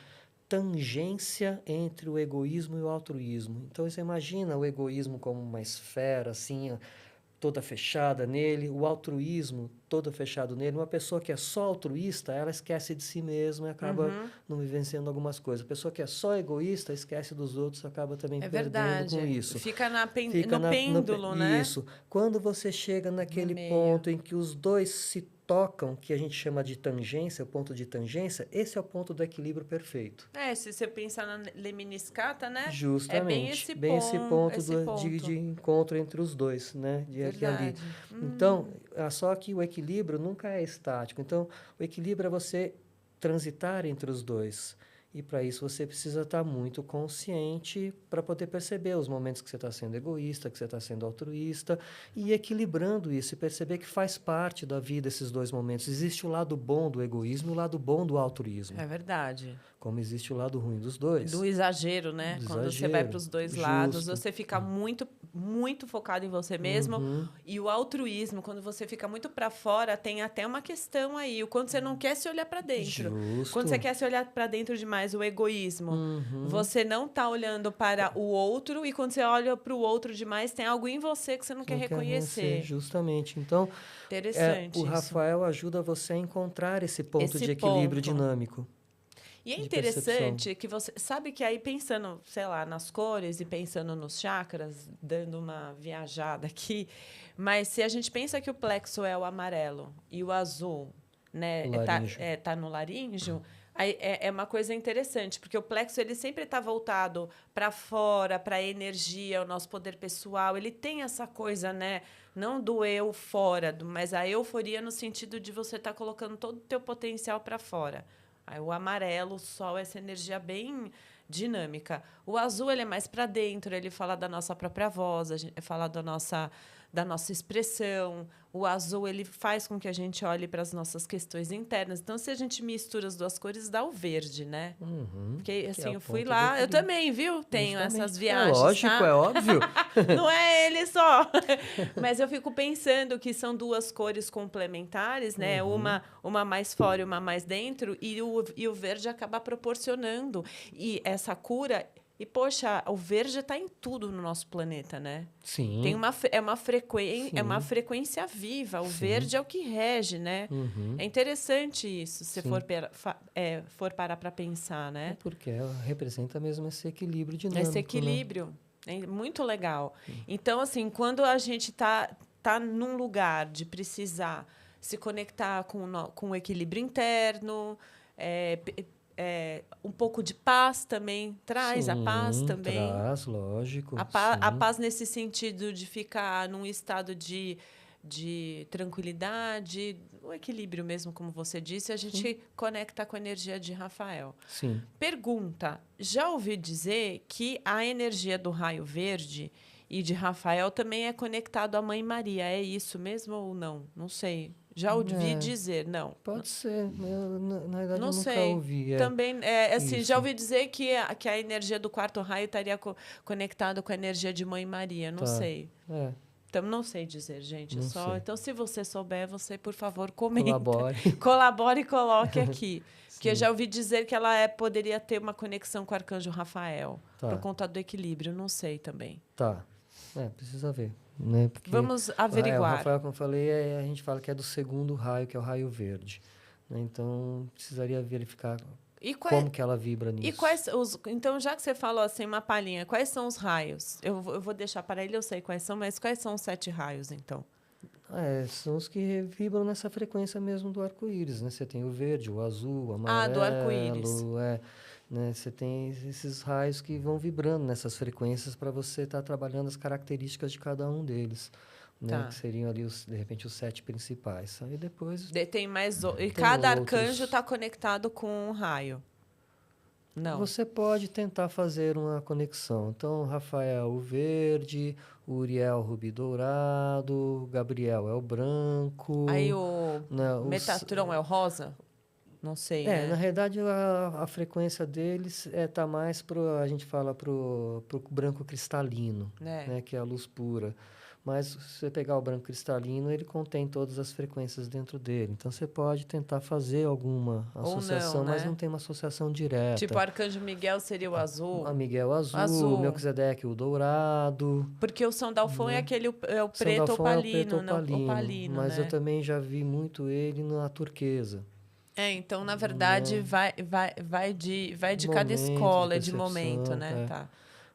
tangência entre o egoísmo e o altruísmo. Então, você imagina o egoísmo como uma esfera, assim, toda fechada nele, o altruísmo todo fechado nele. Uma pessoa que é só altruísta, ela esquece de si mesma e acaba não vivenciando algumas coisas. A pessoa que é só egoísta, esquece dos outros, acaba também perdendo com isso. Fica no pêndulo, né? Isso. Quando você chega naquele ponto em que os dois se tocam, que a gente chama de tangência, o ponto de tangência, esse é o ponto do equilíbrio perfeito. Se você pensar na Lemniscata, né? Justamente. Bem esse ponto, de encontro entre os dois, né? Ali. Então, só que o equilíbrio nunca é estático. Então, o equilíbrio é você transitar entre os dois. E para isso você precisa estar muito consciente para poder perceber os momentos que você está sendo egoísta, que você está sendo altruísta, e ir equilibrando isso e perceber que faz parte da vida esses dois momentos. Existe o lado bom do egoísmo e o lado bom do altruísmo. É verdade. Como existe o lado ruim dos dois. Do exagero, né? Do Quando você exagero, vai para os dois justo. lados, você fica muito, muito focado em você mesmo. E o altruísmo, quando você fica muito para fora, tem até uma questão aí. O quando você não quer se olhar para dentro. Justo. Quando você quer se olhar para dentro demais, o egoísmo. Você não está olhando para o outro. E quando você olha para o outro demais, tem algo em você que você não quer reconhecer. Justamente. Então, Interessante o isso. Rafael ajuda você a encontrar esse ponto de equilíbrio dinâmico. E é interessante que você... Sabe que aí pensando, sei lá, nas cores e pensando nos chakras, dando uma viajada aqui, mas se a gente pensa que o plexo é o amarelo e o azul, né, tá no laríngeo, aí é uma coisa interessante, porque o plexo ele sempre está voltado para fora, para a energia, o nosso poder pessoal. Ele tem essa coisa, né? Não do eu fora, mas a euforia no sentido de você estar colocando todo o teu potencial para fora. Aí, o amarelo, o sol, essa energia bem dinâmica. O azul ele é mais para dentro, ele fala da nossa própria voz, fala da nossa expressão. O azul ele faz com que a gente olhe para as nossas questões internas. Então, se a gente mistura as duas cores, dá o verde, né? Porque, assim, eu fui lá... Eu também, viu? Tenho essas viagens, lógico, tá? é óbvio. Não é ele só. Mas eu fico pensando que são duas cores complementares, né? Uma mais fora e uma mais dentro. E o verde acaba proporcionando. E essa cura... E, poxa, o verde está em tudo no nosso planeta, né? Sim. Tem é uma frequência viva. O verde é o que rege, né? É interessante isso, se for parar para pensar, né? É porque ela representa mesmo esse equilíbrio dinâmico. Esse equilíbrio. Né? É muito legal. Então, assim, quando a gente tá num lugar de precisar se conectar com o equilíbrio interno... um pouco de paz também traz a paz também. Traz, lógico. A paz nesse sentido de ficar num estado de tranquilidade, o equilíbrio mesmo, como você disse, a gente conecta com a energia de Rafael. Sim. Pergunta: já ouvi dizer que a energia do raio verde e de Rafael também é conectado à Mãe Maria. É isso mesmo ou não? Não sei. Já ouvi dizer, não. Pode ser. Na verdade, não eu nunca sei. ouvi. Também, assim, já ouvi dizer que a energia do quarto raio estaria conectada com a energia de Mãe Maria. Não sei. Então, não sei dizer, gente. Então, se você souber, você, por favor, comenta. Colabore e coloque aqui. Porque eu já ouvi dizer que ela poderia ter uma conexão com o Arcanjo Rafael. Por conta do equilíbrio. Não sei também. Tá. Precisa ver. Né? Porque vamos averiguar. O Rafael, como eu falei, a gente fala que é do segundo raio, que é o raio verde. Né? Então, precisaria verificar como que ela vibra nisso. E então, já que você falou assim, uma palhinha, quais são os raios? Eu vou deixar para ele, eu sei quais são, mas quais são os 7 raios, então? São os que vibram nessa frequência mesmo do arco-íris. Né? Você tem o verde, o azul, o amarelo. Do arco-íris. Né? Você tem esses raios que vão vibrando nessas frequências para você estar trabalhando as características de cada um deles. Né? Que seriam ali, de repente, os 7 principais. Aí depois... Tem mais... E cada arcanjo está conectado com um raio. Não. Você pode tentar fazer uma conexão. Então, Rafael, o verde, Uriel, o rubi dourado, Gabriel é o branco. Aí o Metatron é o rosa? Não sei, né? Na realidade, a frequência deles tá mais a gente fala pro branco cristalino, né? Que é a luz pura. Mas se você pegar o branco cristalino, ele contém todas as frequências dentro dele. Então, você pode tentar fazer alguma associação, mas não tem uma associação direta. Tipo, o Arcanjo Miguel seria o azul? A Miguel azul, o Melquisedeque o dourado. Porque o Sandalfon é o preto opalino, mas eu também já vi muito ele na turquesa. Então, na verdade, vai de cada escola, de momento, né? Tá.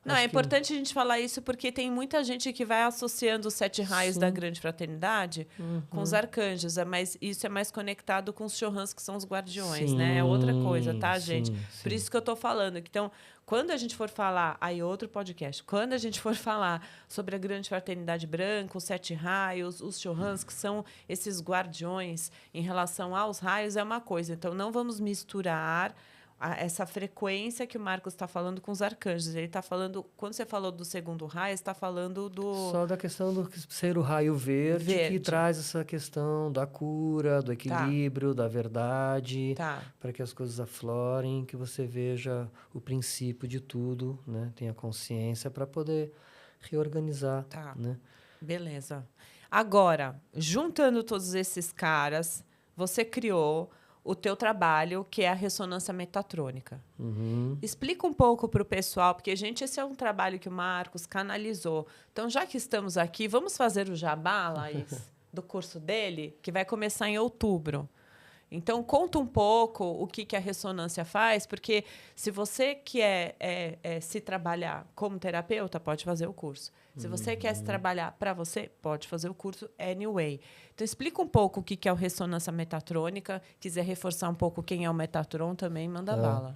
Não, é importante a gente falar isso porque tem muita gente que vai associando os 7 raios da Grande Fraternidade com os arcanjos, mas isso é mais conectado com os Chohans, que são os guardiões, né? É outra coisa, tá, gente? Por isso que eu tô falando. Então, quando a gente for falar... Aí, outro podcast. Quando a gente for falar sobre a Grande Fraternidade Branca, os 7 raios, os Chohans, que são esses guardiões em relação aos raios, é uma coisa. Então, não vamos misturar essa frequência que o Marcos está falando com os arcanjos. Ele está falando, quando você falou do segundo raio, está falando do Só da questão do ser o raio verde, que verde. traz essa questão da cura, do equilíbrio, da verdade, Tá. para que as coisas aflorem, que você veja o princípio de tudo, né? Tenha consciência para poder reorganizar, Tá. né? Beleza. Agora, juntando todos esses caras, você criou o teu trabalho, que é a ressonância metatrônica. Uhum. Explica um pouco para o pessoal, porque, gente, esse é um trabalho que o Marcos canalizou. Então, já que estamos aqui, vamos fazer o jabá, Laís, do curso dele, que vai começar em outubro. Então, conta um pouco o que a ressonância faz, porque se você quer se trabalhar como terapeuta, pode fazer o curso. Se você quer se trabalhar para você, pode fazer o curso anyway. Então, explica um pouco o que é o ressonância metatrônica. Quiser reforçar um pouco quem é o Metatron também, manda bala.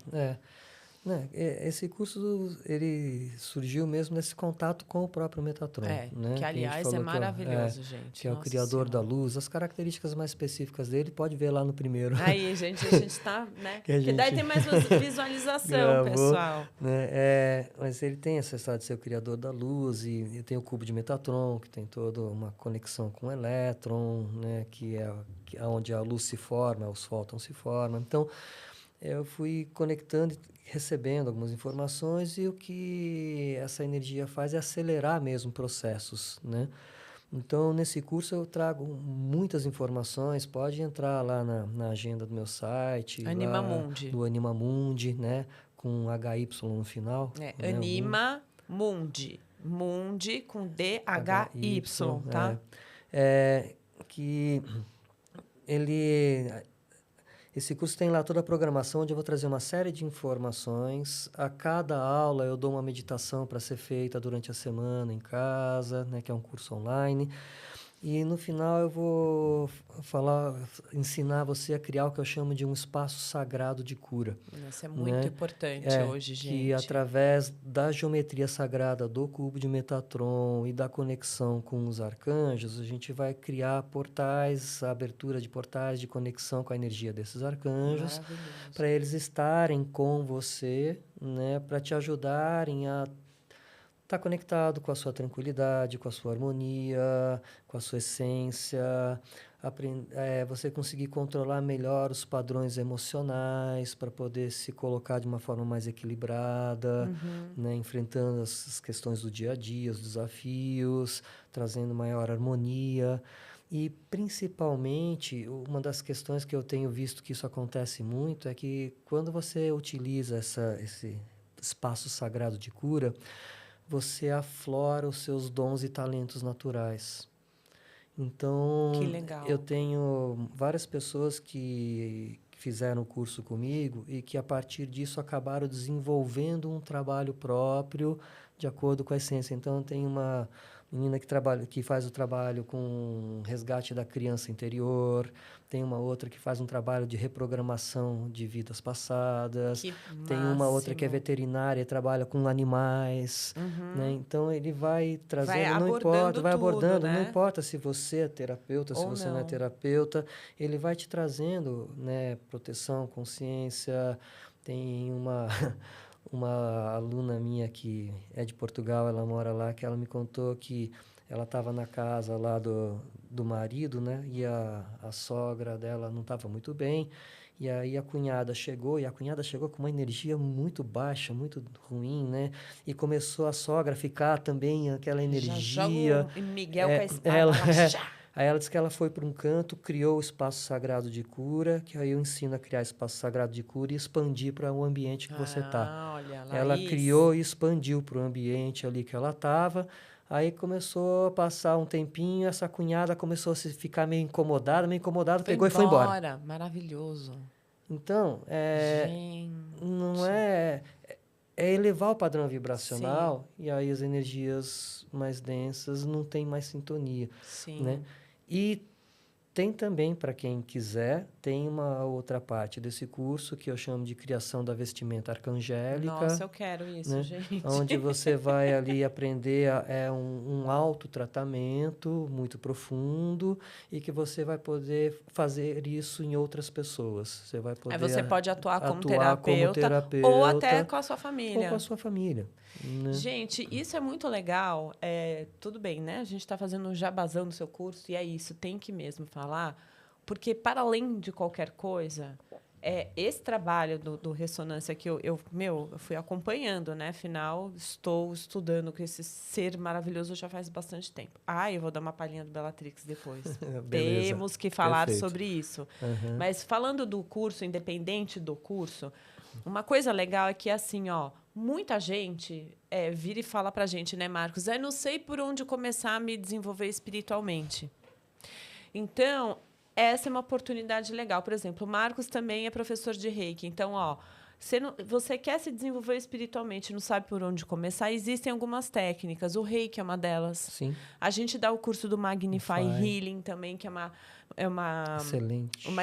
Né, esse curso ele surgiu mesmo nesse contato com o próprio Metatron. Né? Que, aliás, é maravilhoso, gente. Que é o criador da luz. As características mais específicas dele, pode ver lá no primeiro. Aí, gente, a gente está... Né? Que daí tem mais visualização, pessoal. Né? Mas ele tem essa história de ser o criador da luz, e tem o cubo de Metatron, que tem toda uma conexão com o elétron, né? que é onde a luz se forma, os fótons se formam. Então, eu fui conectando, recebendo algumas informações, e o que essa energia faz é acelerar mesmo processos, né? Então, nesse curso eu trago muitas informações. Pode entrar lá na agenda do meu site, Animamundi. do Animamundi, né? Com HY no final. Né? Animamundi. Mundi com DHY, tá? Que esse curso tem lá toda a programação, onde eu vou trazer uma série de informações. A cada aula eu dou uma meditação para ser feita durante a semana em casa, né, que é um curso online. E no final eu vou ensinar você a criar o que eu chamo de um espaço sagrado de cura. Isso é muito importante hoje, gente. Que através da geometria sagrada do cubo de Metatron e da conexão com os arcanjos, a gente vai criar portais, a abertura de portais de conexão com a energia desses arcanjos, para eles estarem com você, né, para te ajudarem a estar conectado com a sua tranquilidade, com a sua harmonia, com a sua essência, você conseguir controlar melhor os padrões emocionais para poder se colocar de uma forma mais equilibrada, né, enfrentando as questões do dia a dia, os desafios, trazendo maior harmonia. E, principalmente, uma das questões que eu tenho visto que isso acontece muito é que, quando você utiliza esse espaço sagrado de cura, você aflora os seus dons e talentos naturais. Então, que legal. Eu tenho várias pessoas que fizeram o curso comigo e que, a partir disso, acabaram desenvolvendo um trabalho próprio de acordo com a essência. Então, tem uma menina que faz o trabalho com resgate da criança interior, tem uma outra que faz um trabalho de reprogramação de vidas passadas, tem uma outra que é veterinária e trabalha com animais, né? Então, ele vai trazendo, vai abordando, né? Não importa se você é terapeuta, se você não é terapeuta, ele vai te trazendo, né, proteção, consciência. Tem uma aluna minha que é de Portugal, ela mora lá, que ela me contou que ela estava na casa lá do marido, né? E a sogra dela não estava muito bem. E aí a cunhada chegou com uma energia muito baixa, muito ruim, né? E começou a sogra a ficar também aquela energia. Já joga o Miguel com a espada. Aí ela disse que ela foi para um canto, criou o espaço sagrado de cura, que aí eu ensino a criar espaço sagrado de cura e expandir para o ambiente que você está. Ela criou e expandiu para o ambiente ali que ela estava. Aí começou a passar um tempinho, essa cunhada começou a ficar meio incomodada, pegou e foi embora. Maravilhoso. Então, não é elevar o padrão vibracional. Sim. E aí as energias mais densas não têm mais sintonia. Sim. Né? E Tem também, para quem quiser, tem uma outra parte desse curso que eu chamo de Criação da Vestimenta Arcangélica. Nossa, eu quero isso, né? gente. Onde você vai ali aprender um autotratamento muito profundo e que você vai poder fazer isso em outras pessoas. Você vai poder Aí você pode atuar como como terapeuta ou até com a sua ou família. com a sua família. Né? Gente, isso é muito legal. Tudo bem, né? A gente está fazendo um jabazão do seu curso e é isso, tem que mesmo falar, porque para além de qualquer coisa, esse trabalho do Ressonância que eu fui acompanhando, né? Afinal, estou estudando com esse ser maravilhoso já faz bastante tempo. Eu vou dar uma palhinha do Bellatrix depois. Temos que falar Perfeito. sobre isso. Uhum. Mas falando do curso, independente do curso, uma coisa legal é que, assim, muita gente vira e fala pra gente, né, Marcos? Eu não sei por onde começar a me desenvolver espiritualmente. Então, essa é uma oportunidade legal. Por exemplo, o Marcos também é professor de Reiki. Então, você quer se desenvolver espiritualmente, não sabe por onde começar, existem algumas técnicas. O Reiki é uma delas. Sim. A gente dá o curso do Magnify Healing também, que é uma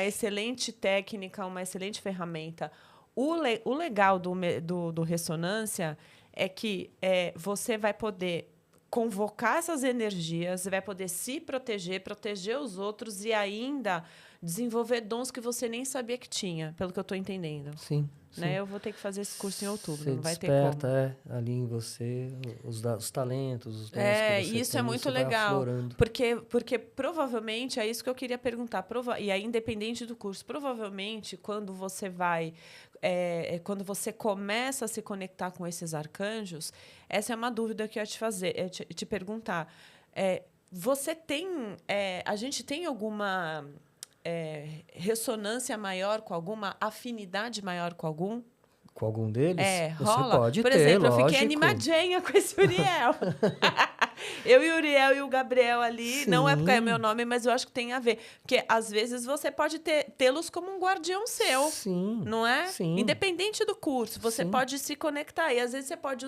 excelente técnica, uma excelente ferramenta. O legal do Ressonância é que você vai poder convocar essas energias, você vai poder se proteger os outros e ainda desenvolver dons que você nem sabia que tinha, pelo que eu estou entendendo. Sim. Né? Eu vou ter que fazer esse curso em outubro, você não vai ter desperta, como. Ali em você os talentos, os dons que você isso tem, é muito isso legal. vai aflorando. Porque provavelmente, é isso que eu queria perguntar, e aí, independente do curso, provavelmente, quando você vai... quando você começa a se conectar com esses arcanjos, essa é uma dúvida que eu ia te fazer, te perguntar. Você tem... a gente tem alguma... ressonância maior com alguma, afinidade maior com algum? Com algum deles? Rola. Você pode Por ter, exemplo, lógico. Eu fiquei animadinha com esse Uriel. Eu e o Uriel e o Gabriel ali, Sim. não é porque é meu nome, mas eu acho que tem a ver. Porque, às vezes, você pode tê-los como um guardião seu. Sim. Não é? Sim. Independente do curso, você pode se conectar. E, às vezes, você pode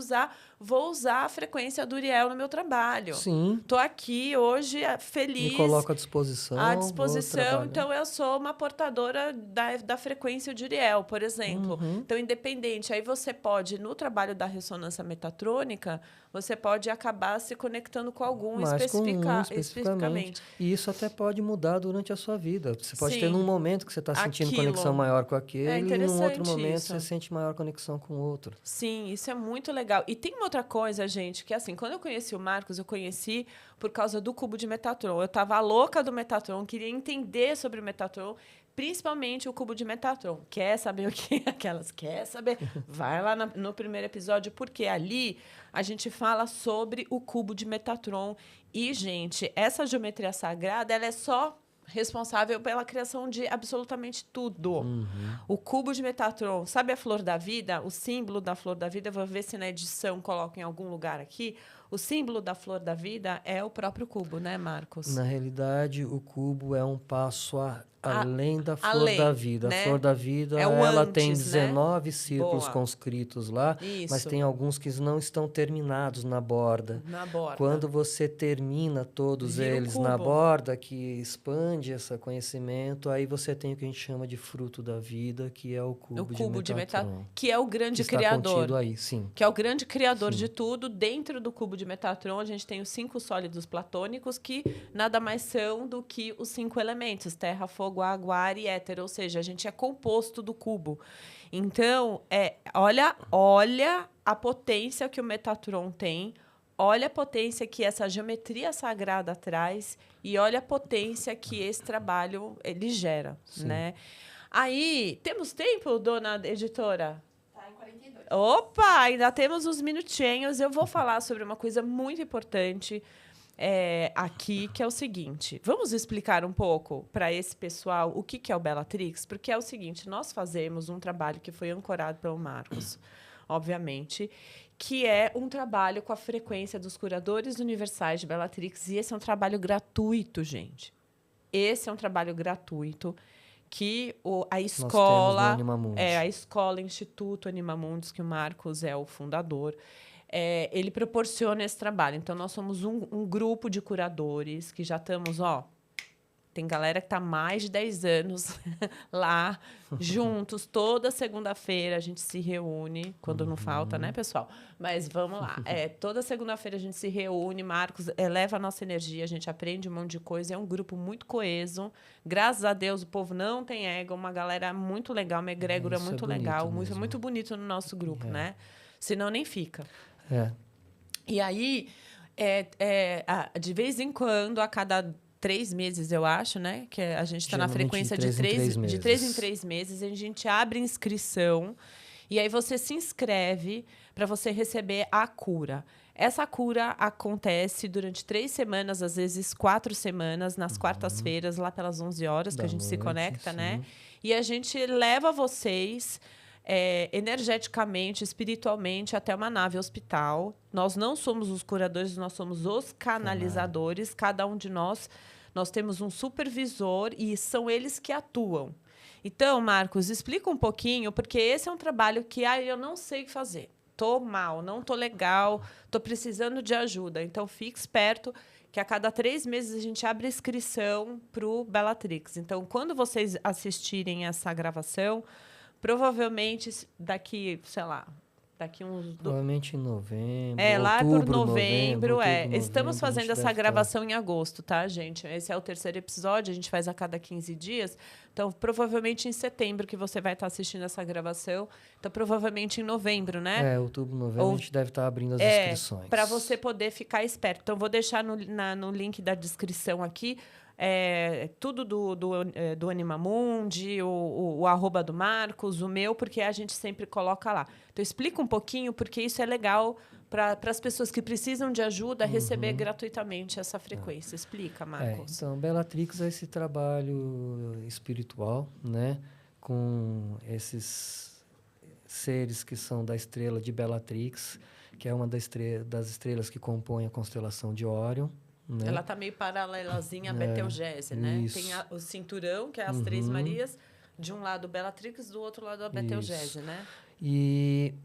vou usar a frequência do Uriel no meu trabalho. Sim. Estou aqui hoje, feliz. Me coloco à disposição. Então, eu sou uma portadora da frequência de Uriel, por exemplo. Uhum. Então, independente. Aí você pode, no trabalho da ressonância metatrônica, você pode acabar se conectando com algum especificamente. E isso até pode mudar durante a sua vida. Você pode ter num momento que você está sentindo Aquilo. Conexão maior com aquele, e num outro momento isso. você sente maior conexão com o outro. Sim, isso é muito legal. E tem uma outra coisa, gente, que assim, quando eu conheci o Marcos, eu conheci por causa do cubo de Metatron. Eu estava louca do Metatron, queria entender sobre o Metatron, principalmente o cubo de Metatron. Quer saber o que aquelas? Quer saber? Vai lá no primeiro episódio, porque ali a gente fala sobre o cubo de Metatron. E, gente, essa geometria sagrada, ela é só responsável pela criação de absolutamente tudo. Uhum. O cubo de Metatron, sabe a flor da vida? O símbolo da flor da vida, vou ver se na edição coloca em algum lugar aqui. O símbolo da flor da vida é o próprio cubo, né, Marcos? Na realidade, o cubo é um passo além da flor da vida. Né? A flor da vida, ela tem 19 círculos conscritos lá, mas tem alguns que não estão terminados na borda. Quando você termina todos eles na borda, que expande esse conhecimento, aí você tem o que a gente chama de fruto da vida, que é o cubo de Metatron. Que é o grande criador. Aí, sim. Que é o grande criador de tudo. Dentro do cubo de Metatron, a gente tem os 5 sólidos platônicos, que nada mais são do que os 5 elementos: terra, fogo, água, ar e éter, ou seja, a gente é composto do cubo. Então, olha a potência que o Metatron tem, olha a potência que essa geometria sagrada traz e olha a potência que esse trabalho ele gera, né? Aí, temos tempo, dona editora? Tá em 42. Opa, ainda temos uns minutinhos. Eu vou falar sobre uma coisa muito importante aqui, que é o seguinte. Vamos explicar um pouco para esse pessoal o que é o Bellatrix? Porque é o seguinte, nós fazemos um trabalho que foi ancorado pelo Marcos, obviamente, que é um trabalho com a frequência dos curadores universais de Bellatrix. E esse é um trabalho gratuito, gente. Esse é um trabalho gratuito que a escola, a escola Instituto Animamundis, que o Marcos é o fundador, ele proporciona esse trabalho. Então, nós somos um grupo de curadores que já estamos Tem galera que está mais de 10 anos lá, juntos, toda segunda-feira a gente se reúne, quando não falta, né, pessoal? Mas vamos lá. Toda segunda-feira a gente se reúne, Marcos eleva a nossa energia, a gente aprende um monte de coisa, é um grupo muito coeso. Graças a Deus, o povo não tem ego, uma galera muito legal, uma egrégora Isso muito é bonito legal, mesmo. muito bonito no nosso grupo, né? Senão nem fica. É. E aí, de vez em quando, a cada 3 meses, eu acho, né? Que a gente está na Geralmente frequência de 3 de 3 em 3 meses. A gente abre inscrição e aí você se inscreve para você receber a cura. Essa cura acontece durante 3 semanas, às vezes 4 semanas, nas quartas-feiras, lá pelas 11 horas, que a gente se conecta, né? E a gente leva vocês energeticamente, espiritualmente, até uma nave hospital. Nós não somos os curadores, nós somos os canalizadores. Cada um de nós temos um supervisor e são eles que atuam. Então, Marcos, explica um pouquinho, porque esse é um trabalho que eu não sei o que fazer. Tô mal, não tô legal, tô precisando de ajuda. Então, fique esperto que a cada 3 meses a gente abre inscrição para o Bellatrix. Então, quando vocês assistirem essa gravação, provavelmente daqui, sei lá, daqui uns... Provavelmente em novembro, lá outubro, por novembro, novembro, Estamos fazendo a gente essa deve gravação em agosto, tá, gente? Esse é o 3º episódio, a gente faz a cada 15 dias. Então, provavelmente em setembro que você vai estar assistindo essa gravação. Então, provavelmente em novembro, né? Outubro, novembro, a gente deve estar abrindo as inscrições. Para você poder ficar esperto. Então, vou deixar no link da descrição aqui tudo do Animamundi, o arroba do Marcos, o meu, porque a gente sempre coloca lá. Então, explica um pouquinho, porque isso é legal para as pessoas que precisam de ajuda receber gratuitamente essa frequência. Explica, Marcos. Então, Bellatrix é esse trabalho espiritual, né, com esses seres que são da estrela de Bellatrix, que é uma das estrelas que compõem a constelação de Órion. Né? Ela está meio paralelazinha à Betelgeuse, né? Isso. Tem o cinturão, que é as 3 Marias, de um lado Bellatrix, do outro lado a Betelgeuse, né? E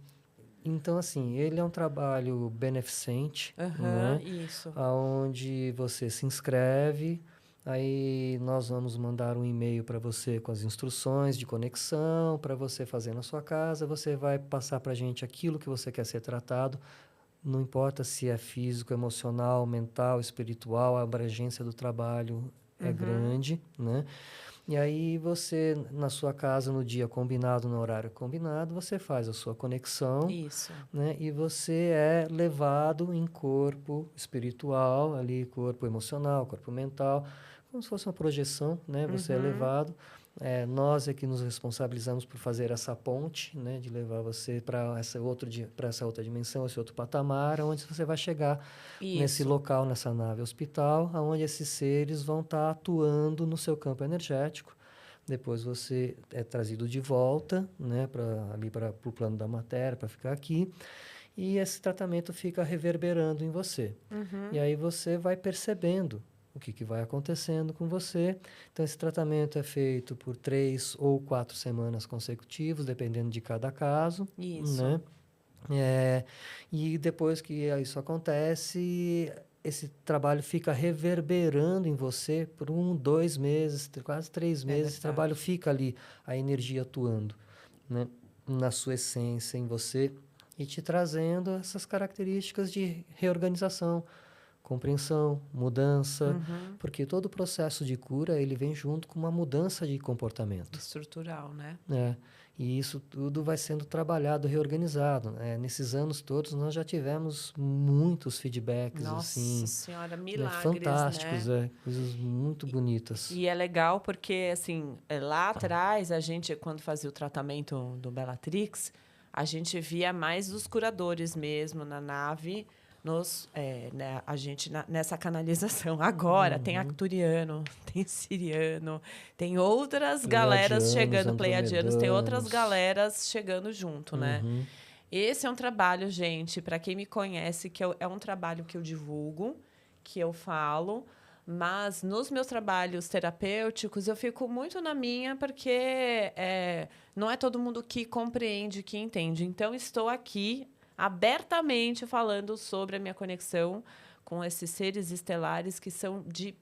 então, assim, ele é um trabalho beneficente, né? Isso. Onde você se inscreve, aí nós vamos mandar um e-mail para você com as instruções de conexão, para você fazer na sua casa, você vai passar para a gente aquilo que você quer ser tratado. Não importa se é físico, emocional, mental, espiritual, a abrangência do trabalho é grande, né? E aí você, na sua casa, no dia combinado, no horário combinado, você faz a sua conexão. Isso. Né? E você é levado em corpo espiritual, ali, corpo emocional, corpo mental, como se fosse uma projeção, né? Você é levado. Nós é que nos responsabilizamos por fazer essa ponte, né, de levar você para essa outra dimensão, esse outro patamar, onde você vai chegar nesse local, nessa nave hospital, onde esses seres vão estar atuando no seu campo energético. Depois você é trazido de volta, né, para o plano da matéria, para ficar aqui. E esse tratamento fica reverberando em você. E aí você vai percebendo o que vai acontecendo com você. Então, esse tratamento é feito por 3 ou 4 semanas consecutivas, dependendo de cada caso. Isso. Né? E depois que isso acontece, esse trabalho fica reverberando em você por 1, 2 meses, quase 3 meses. Esse trabalho fica ali, a energia atuando, né, na sua essência, em você, e te trazendo essas características de reorganização, compreensão, mudança, porque todo o processo de cura ele vem junto com uma mudança de comportamento. Estrutural, né? E isso tudo vai sendo trabalhado, reorganizado. Nesses anos todos nós já tivemos muitos feedbacks. Nossa assim, Senhora, milagres, fantásticos, né? Coisas muito bonitas. E é legal porque, assim, lá atrás, a gente, quando fazia o tratamento do Bellatrix, a gente via mais os curadores mesmo na nave, a gente nessa canalização. Agora tem acturiano, tem siriano, tem outras galeras chegando, pleiadianos, tem outras galeras chegando junto, né? Esse é um trabalho, gente, para quem me conhece, que é um trabalho que eu divulgo, que eu falo, mas nos meus trabalhos terapêuticos eu fico muito na minha, porque não é todo mundo que compreende, que entende. Então, estou aqui abertamente falando sobre a minha conexão com esses seres estelares que são de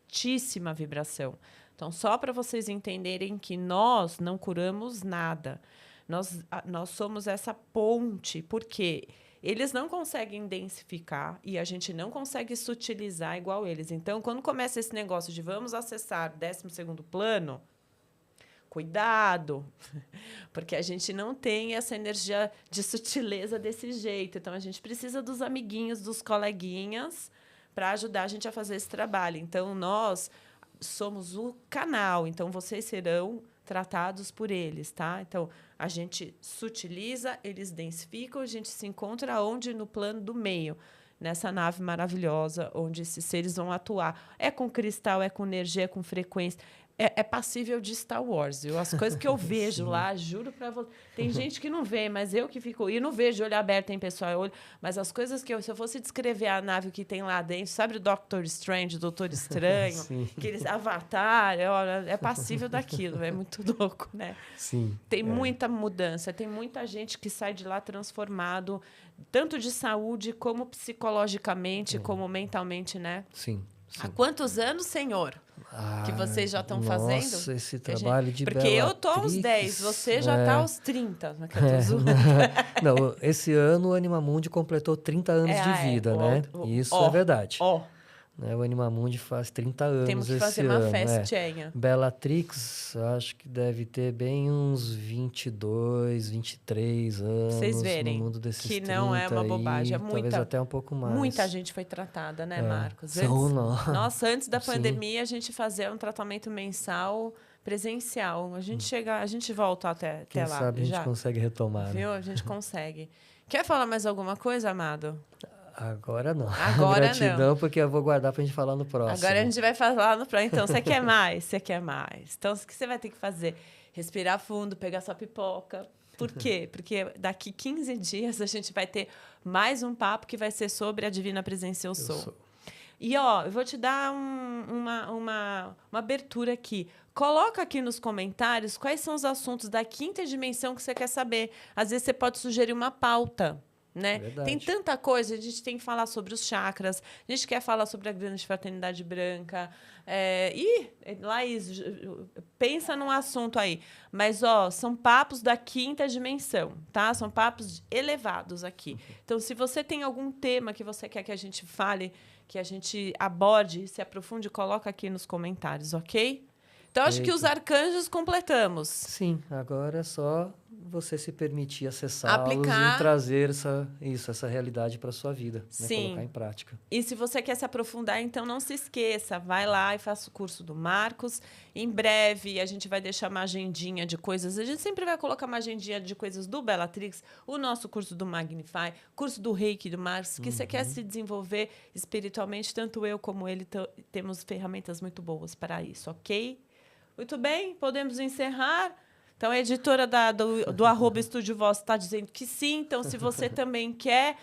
altíssima vibração. Então, só para vocês entenderem que nós não curamos nada. Nós somos essa ponte, porque eles não conseguem densificar e a gente não consegue sutilizar igual eles. Então, quando começa esse negócio de vamos acessar 12º plano, cuidado, porque a gente não tem essa energia de sutileza desse jeito. Então, a gente precisa dos amiguinhos, dos coleguinhas, para ajudar a gente a fazer esse trabalho. Então, nós somos o canal. Então, vocês serão tratados por eles, tá? Então, a gente sutiliza, eles densificam, a gente se encontra onde? No plano do meio, nessa nave maravilhosa, onde esses seres vão atuar. É com cristal, é com energia, é com frequência. É passível de Star Wars. As coisas que eu vejo lá, juro para você. Tem gente que não vê, mas eu que fico... E não vejo olho aberto, tem pessoal, mas as coisas que se eu fosse descrever a nave que tem lá dentro, sabe o Doctor Strange, o Doutor Estranho, aqueles Avatar, é passível daquilo, é muito louco, né? Sim. Tem muita mudança, tem muita gente que sai de lá transformado, tanto de saúde, como psicologicamente, como mentalmente, né? Sim. Há quantos anos, senhor? Que vocês já estão fazendo? Nossa, esse trabalho de Porque eu tô aos 10, você já está aos 30. Não, esse ano o Animamundi completou 30 anos de vida, né? Isso é verdade. O Animamundi faz 30 anos esse ano. Temos que fazer uma festinha. Bellatrix, acho que deve ter bem uns 22, 23 anos. Vocês verem no mundo desses que não é uma bobagem. Talvez até um pouco mais. Muita gente foi tratada, né, Marcos? Nossa, antes da pandemia, a gente fazia um tratamento mensal presencial. A gente volta até lá. Quem sabe a gente consegue retomar. Viu? A gente consegue. Quer falar mais alguma coisa, amado? Agora não. Agora Gratidão, não. porque eu vou guardar pra gente falar no próximo. Agora a gente vai falar no próximo. Então, você quer mais? Você quer mais. Então, o que você vai ter que fazer? Respirar fundo, pegar sua pipoca. Por quê? Porque daqui 15 dias a gente vai ter mais um papo que vai ser sobre a Divina Presença Eu Sou. E, eu vou te dar uma abertura aqui. Coloca aqui nos comentários quais são os assuntos da 5ª dimensão que você quer saber. Às vezes, você pode sugerir uma pauta. Né? Tem tanta coisa, a gente tem que falar sobre os chakras, a gente quer falar sobre a grande fraternidade branca. Laís, pensa num assunto aí. Mas, são papos da 5ª dimensão, tá? São papos elevados aqui. Então, se você tem algum tema que você quer que a gente fale, que a gente aborde, se aprofunde, coloca aqui nos comentários, ok? Então, acho que os arcanjos completamos. Sim, agora é só você se permitir acessá-los e trazer essa realidade para a sua vida, né? Sim. Colocar em prática. E se você quer se aprofundar, então não se esqueça, vai lá e faça o curso do Marcos. Em breve, a gente vai deixar uma agendinha de coisas. A gente sempre vai colocar uma agendinha de coisas do Bellatrix, o nosso curso do Magnify, curso do Reiki do Marcos, que você quer se desenvolver espiritualmente, tanto eu como ele temos ferramentas muito boas para isso, ok? Muito bem, podemos encerrar. Então, a editora do @Estúdio Voz está dizendo que sim. Então, se você também quer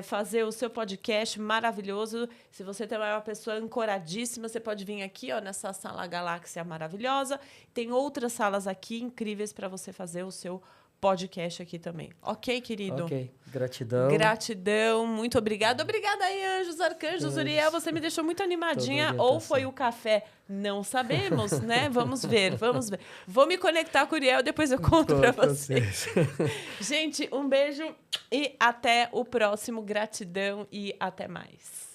fazer o seu podcast maravilhoso, se você também é uma pessoa ancoradíssima, você pode vir aqui nessa sala Galáxia maravilhosa. Tem outras salas aqui incríveis para você fazer o seu podcast aqui também. Ok, querido? Ok. Gratidão. Gratidão. Muito obrigada. Obrigada aí, anjos, arcanjos. Uriel, você me deixou muito animadinha. Ou foi o café? Não sabemos, né? Vamos ver. Vou me conectar com o Uriel, depois eu conto para vocês. Gente, um beijo e até o próximo. Gratidão e até mais.